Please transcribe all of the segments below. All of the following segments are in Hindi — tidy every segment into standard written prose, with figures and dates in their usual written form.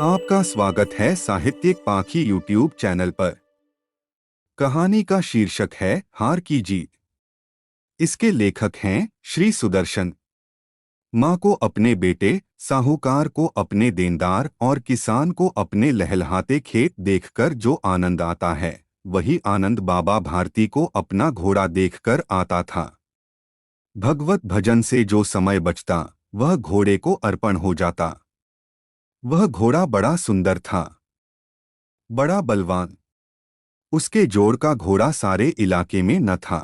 आपका स्वागत है साहित्यिक पाखी यूट्यूब चैनल पर। कहानी का शीर्षक है हार की जीत। इसके लेखक हैं श्री सुदर्शन। माँ को अपने बेटे, साहूकार को अपने देनदार और किसान को अपने लहलहाते खेत देखकर जो आनंद आता है, वही आनंद बाबा भारती को अपना घोड़ा देखकर आता था। भगवत भजन से जो समय बचता, वह घोड़े को अर्पण हो जाता। वह घोड़ा बड़ा सुंदर था, बड़ा बलवान। उसके जोड़ का घोड़ा सारे इलाके में न था।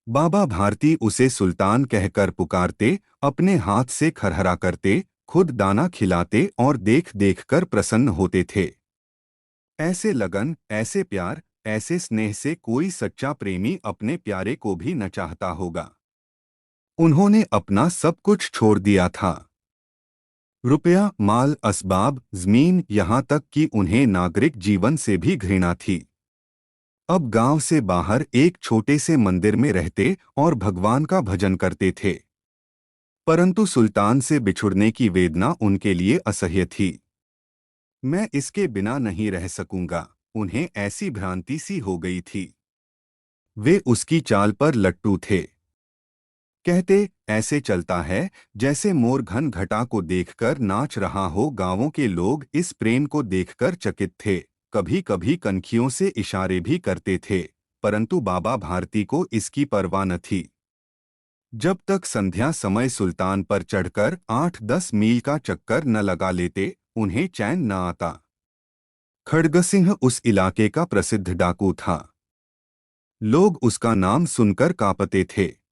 बाबा भारती उसे सुल्तान कहकर पुकारते, अपने हाथ से खरहरा करते, खुद दाना खिलाते और देख देख कर प्रसन्न होते थे। ऐसे लगन, ऐसे प्यार, ऐसे स्नेह से कोई सच्चा प्रेमी अपने प्यारे को भी न चाहता होगा। उन्होंने अपना सब कुछ छोड़ दिया था। रुपया, माल, असबाब, जमीन, यहाँ तक कि उन्हें नागरिक जीवन से भी घृणा थी। अब गांव से बाहर एक छोटे से मंदिर में रहते और भगवान का भजन करते थे। परंतु सुल्तान से बिछुड़ने की वेदना उनके लिए असह्य थी। मैं इसके बिना नहीं रह सकूंगा, उन्हें ऐसी भ्रांति सी हो गई थी। वे उसकी चाल पर लट्टू थे। कहते, ऐसे चलता है जैसे मोर घन घटा को देखकर नाच रहा हो। गांवों के लोग इस प्रेम को देखकर चकित थे, कभी कभी कनखियों से इशारे भी करते थे, परंतु बाबा भारती को इसकी परवाह न थी। जब तक संध्या समय सुल्तान पर चढ़कर 8-10 मील का चक्कर न लगा लेते, उन्हें चैन न आता। खड़गसिंह उस इलाके का प्रसिद्ध डाकू था। लोग उसका नाम सुनकर कांपते थे।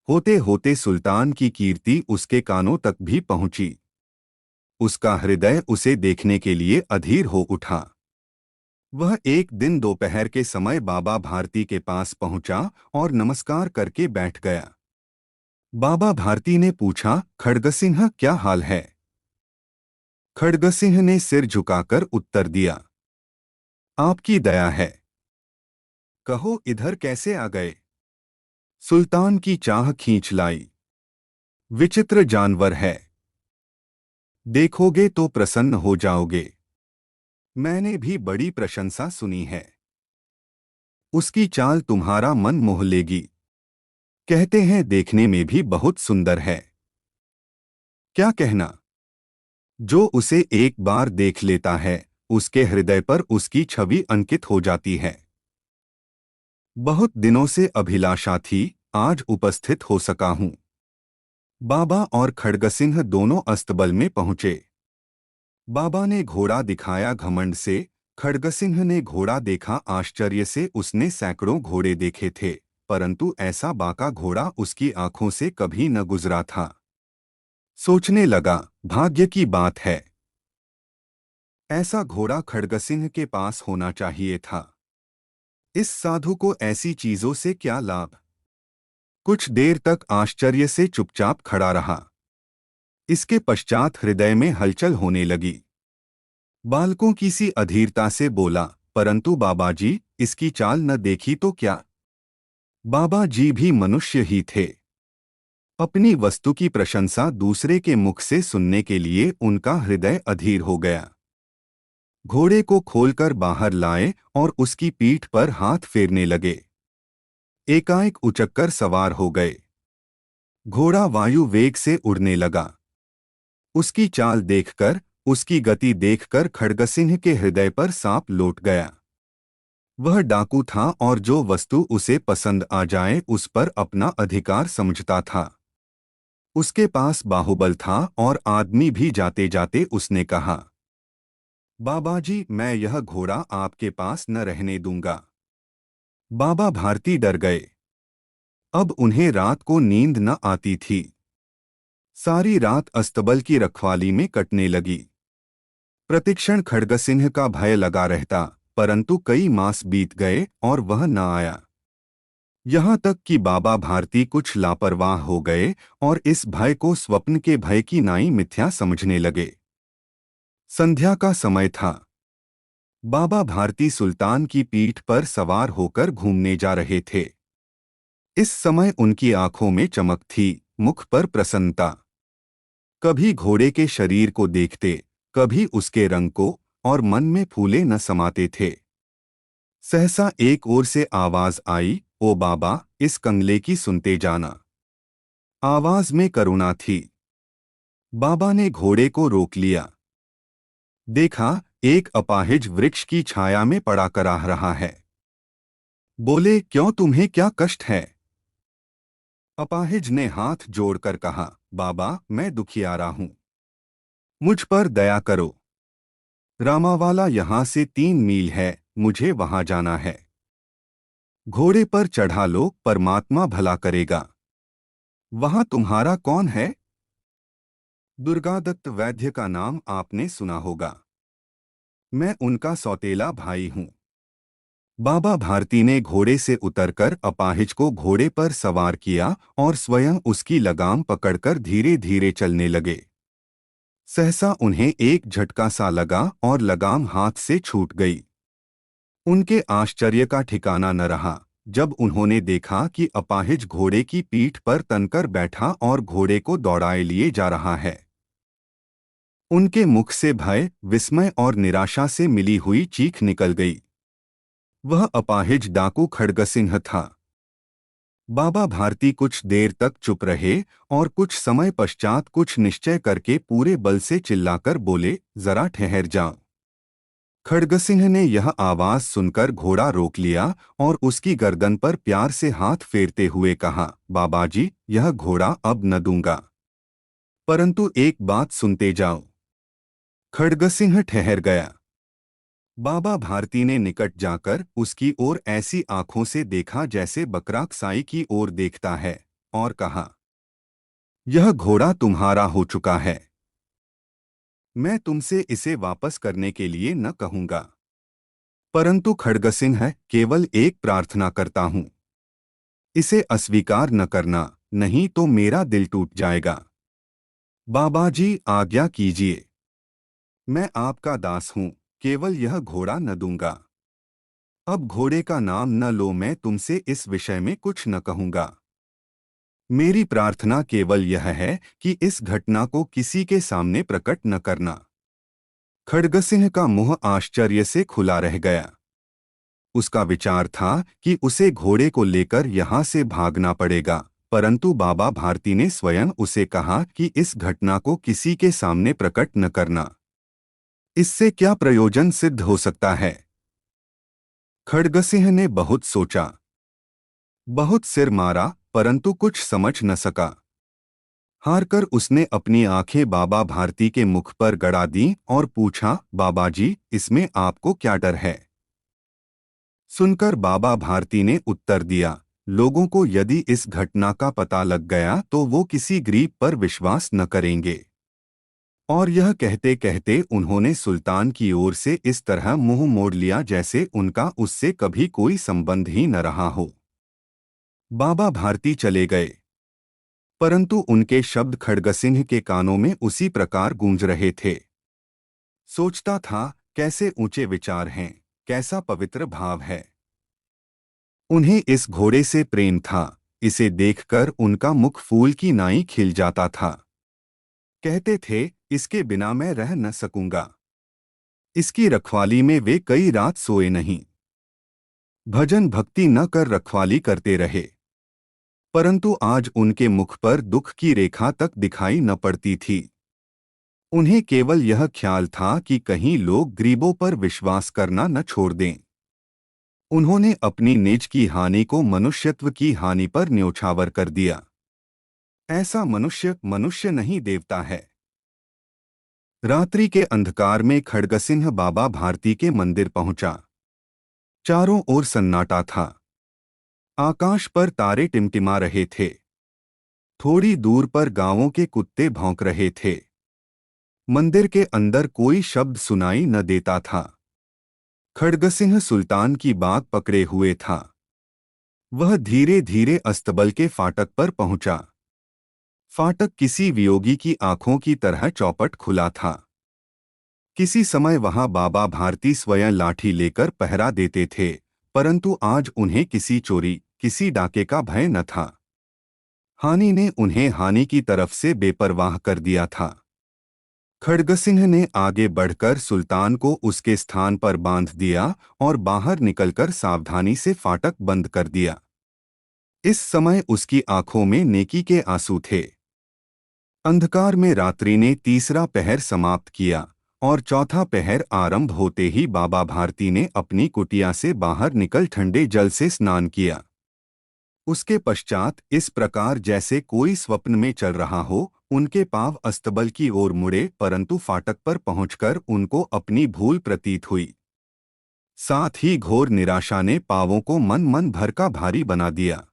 होते होते सुल्तान की कीर्ति उसके कानों तक भी पहुंची। उसका हृदय उसे देखने के लिए अधीर हो उठा। वह एक दिन दोपहर के समय बाबा भारती के पास पहुंचा और नमस्कार करके बैठ गया। बाबा भारती ने पूछा, खड़गसिंह, क्या हाल है? खड़गसिंह ने सिर झुकाकर उत्तर दिया, आपकी दया है। कहो, इधर कैसे आ गए? सुल्तान की चाह खींच लाई। विचित्र जानवर है, देखोगे तो प्रसन्न हो जाओगे। मैंने भी बड़ी प्रशंसा सुनी है। उसकी चाल तुम्हारा मन मोह लेगी। कहते हैं देखने में भी बहुत सुंदर है। क्या कहना? जो उसे एक बार देख लेता है, उसके हृदय पर उसकी छवि अंकित हो जाती है। बहुत दिनों से अभिलाषा थी, आज उपस्थित हो सका हूं। बाबा और खड़गसिंह दोनों अस्तबल में पहुंचे। बाबा ने घोड़ा दिखाया घमंड से, खड़गसिंह ने घोड़ा देखा आश्चर्य से। उसने सैकड़ों घोड़े देखे थे, परंतु ऐसा बाका घोड़ा उसकी आंखों से कभी न गुजरा था। सोचने लगा, भाग्य की बात है। ऐसा घोड़ा खड़गसिंह के पास होना चाहिए था। इस साधु को ऐसी चीजों से क्या लाभ? कुछ देर तक आश्चर्य से चुपचाप खड़ा रहा। इसके पश्चात हृदय में हलचल होने लगी। बालकों की सी अधीरता से बोला, परंतु बाबाजी, इसकी चाल न देखी तो क्या? बाबा जी भी मनुष्य ही थे। अपनी वस्तु की प्रशंसा दूसरे के मुख से सुनने के लिए उनका हृदय अधीर हो गया। घोड़े को खोलकर बाहर लाए और उसकी पीठ पर हाथ फेरने लगे। एकाएक उचक्कर सवार हो गए। घोड़ा वायु वेग से उड़ने लगा। उसकी चाल देखकर, उसकी गति देखकर खड़गसिंह के हृदय पर सांप लौट गया। वह डाकू था और जो वस्तु उसे पसंद आ जाए उस पर अपना अधिकार समझता था। उसके पास बाहुबल था और आदमी भी जाते जाते उसने कहा, बाबाजी, मैं यह घोड़ा आपके पास न रहने दूंगा। बाबा भारती डर गए। अब उन्हें रात को नींद न आती थी। सारी रात अस्तबल की रखवाली में कटने लगी। प्रतिक्षण खड़गसिंह का भय लगा रहता, परंतु कई मास बीत गए और वह न आया। यहाँ तक कि बाबा भारती कुछ लापरवाह हो गए और इस भय को स्वप्न के भय की नाई मिथ्या समझने लगे। संध्या का समय था। बाबा भारती सुल्तान की पीठ पर सवार होकर घूमने जा रहे थे। इस समय उनकी आंखों में चमक थी, मुख पर प्रसन्नता। कभी घोड़े के शरीर को देखते, कभी उसके रंग को और मन में फूले न समाते थे। सहसा एक ओर से आवाज आई, ओ बाबा, इस कंगले की सुनते जाना। आवाज में करुणा थी। बाबा ने घोड़े को रोक लिया। देखा, एक अपाहिज वृक्ष की छाया में पड़ा कराह रहा है। बोले, क्यों, तुम्हें क्या कष्ट है? अपाहिज ने हाथ जोड़कर कहा, बाबा, मैं दुखियारा हूं, मुझ पर दया करो। रामावाला यहां से 3 मील है, मुझे वहां जाना है। घोड़े पर चढ़ा लो, परमात्मा भला करेगा। वहां तुम्हारा कौन है? दुर्गादत्त वैद्य का नाम आपने सुना होगा। मैं उनका सौतेला भाई हूं। बाबा भारती ने घोड़े से उतरकर अपाहिज को घोड़े पर सवार किया और स्वयं उसकी लगाम पकड़कर धीरे धीरे चलने लगे। सहसा उन्हें एक झटका सा लगा और लगाम हाथ से छूट गई। उनके आश्चर्य का ठिकाना न रहा जब उन्होंने देखा कि अपाहिज घोड़े की पीठ पर तनकर बैठा और घोड़े को दौड़ाए लिए जा रहा है। उनके मुख से भय, विस्मय और निराशा से मिली हुई चीख निकल गई। वह अपाहिज डाकू खड्गसिंह था। बाबा भारती कुछ देर तक चुप रहे और कुछ समय पश्चात कुछ निश्चय करके पूरे बल से चिल्लाकर बोले, जरा ठहर जाओ। खड्गसिंह ने यह आवाज सुनकर घोड़ा रोक लिया और उसकी गर्दन पर प्यार से हाथ फेरते हुए कहा, बाबाजी, यह घोड़ा अब न दूंगा, परंतु एक बात सुनते जाओ। खड्गसिंह ठहर गया। बाबा भारती ने निकट जाकर उसकी ओर ऐसी आंखों से देखा जैसे बकरा कसाई की ओर देखता है, और कहा, यह घोड़ा तुम्हारा हो चुका है। मैं तुमसे इसे वापस करने के लिए न कहूंगा, परंतु खड्गसिंह, केवल एक प्रार्थना करता हूं, इसे अस्वीकार न करना, नहीं तो मेरा दिल टूट जाएगा। बाबाजी, आज्ञा कीजिए, मैं आपका दास हूं, केवल यह घोड़ा न दूंगा। अब घोड़े का नाम न लो, मैं तुमसे इस विषय में कुछ न कहूंगा। मेरी प्रार्थना केवल यह है कि इस घटना को किसी के सामने प्रकट न करना। खड्गसिंह का मुंह आश्चर्य से खुला रह गया। उसका विचार था कि उसे घोड़े को लेकर यहां से भागना पड़ेगा, परंतु बाबा भारती ने स्वयं उसे कहा कि इस घटना को किसी के सामने प्रकट न करना। इससे क्या प्रयोजन सिद्ध हो सकता है? खड्गसिंह ने बहुत सोचा, बहुत सिर मारा, परंतु कुछ समझ न सका। हारकर उसने अपनी आंखें बाबा भारती के मुख पर गड़ा दी और पूछा, बाबाजी, इसमें आपको क्या डर है? सुनकर बाबा भारती ने उत्तर दिया, लोगों को यदि इस घटना का पता लग गया तो वो किसी गरीब पर विश्वास न करेंगे। और यह कहते कहते उन्होंने सुल्तान की ओर से इस तरह मुंह मोड़ लिया जैसे उनका उससे कभी कोई संबंध ही न रहा हो। बाबा भारती चले गए, परंतु उनके शब्द खड्गसिंह के कानों में उसी प्रकार गूंज रहे थे। सोचता था, कैसे ऊंचे विचार हैं, कैसा पवित्र भाव है। उन्हें इस घोड़े से प्रेम था, इसे देखकर उनका मुख फूल की नाई खिल जाता था। कहते थे, इसके बिना मैं रह न सकूंगा। इसकी रखवाली में वे कई रात सोए नहीं। भजन भक्ति न कर रखवाली करते रहे, परंतु आज उनके मुख पर दुख की रेखा तक दिखाई न पड़ती थी। उन्हें केवल यह ख्याल था कि कहीं लोग गरीबों पर विश्वास करना न छोड़ दें। उन्होंने अपनी निज की हानि को मनुष्यत्व की हानि पर न्योछावर कर दिया। ऐसा मनुष्य मनुष्य नहीं, देवता है। रात्रि के अंधकार में खड्गसिंह बाबा भारती के मंदिर पहुंचा। चारों ओर सन्नाटा था। आकाश पर तारे टिमटिमा रहे थे। थोड़ी दूर पर गांवों के कुत्ते भौंक रहे थे। मंदिर के अंदर कोई शब्द सुनाई न देता था। खड्गसिंह सुल्तान की बाग पकड़े हुए था। वह धीरे धीरे अस्तबल के फाटक पर पहुंचा। फाटक किसी वियोगी की आंखों की तरह चौपट खुला था। किसी समय वहां बाबा भारती स्वयं लाठी लेकर पहरा देते थे, परंतु आज उन्हें किसी चोरी, किसी डाके का भय न था। हानि ने उन्हें हानि की तरफ से बेपरवाह कर दिया था। खड्गसिंह ने आगे बढ़कर सुल्तान को उसके स्थान पर बांध दिया और बाहर निकलकर सावधानी से फाटक बंद कर दिया। इस समय उसकी आंखों में नेकी के आंसू थे। अंधकार में रात्रि ने तीसरा पहर समाप्त किया और चौथा पहर आरंभ होते ही बाबा भारती ने अपनी कुटिया से बाहर निकल ठंडे जल से स्नान किया। उसके पश्चात इस प्रकार जैसे कोई स्वप्न में चल रहा हो, उनके पांव अस्तबल की ओर मुड़े, परंतु फाटक पर पहुंचकर उनको अपनी भूल प्रतीत हुई। साथ ही घोर निराशा ने पांवों को मन मन भर का भारी बना दिया।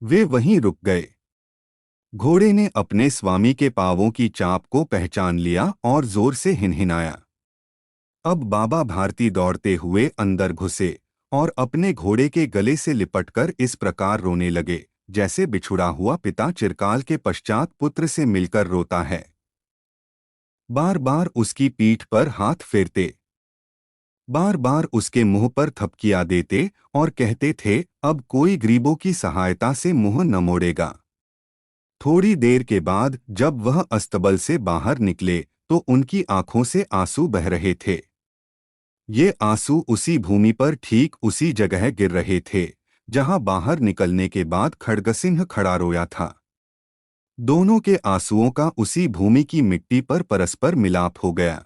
वे वहीं रुक गए। घोड़े ने अपने स्वामी के पांवों की चाप को पहचान लिया और जोर से हिनहिनाया। अब बाबा भारती दौड़ते हुए अंदर घुसे और अपने घोड़े के गले से लिपटकर इस प्रकार रोने लगे जैसे बिछुड़ा हुआ पिता चिरकाल के पश्चात पुत्र से मिलकर रोता है। बार बार उसकी पीठ पर हाथ फेरते, बार बार उसके मुंह पर थपकियां देते और कहते थे, अब कोई गरीबों की सहायता से मुंह न मोड़ेगा। थोड़ी देर के बाद जब वह अस्तबल से बाहर निकले तो उनकी आंखों से आंसू बह रहे थे। ये आंसू उसी भूमि पर ठीक उसी जगह गिर रहे थे जहां बाहर निकलने के बाद खड्गसिंह खड़ा रोया था। दोनों के आंसुओं का उसी भूमि की मिट्टी पर परस्पर मिलाप हो गया।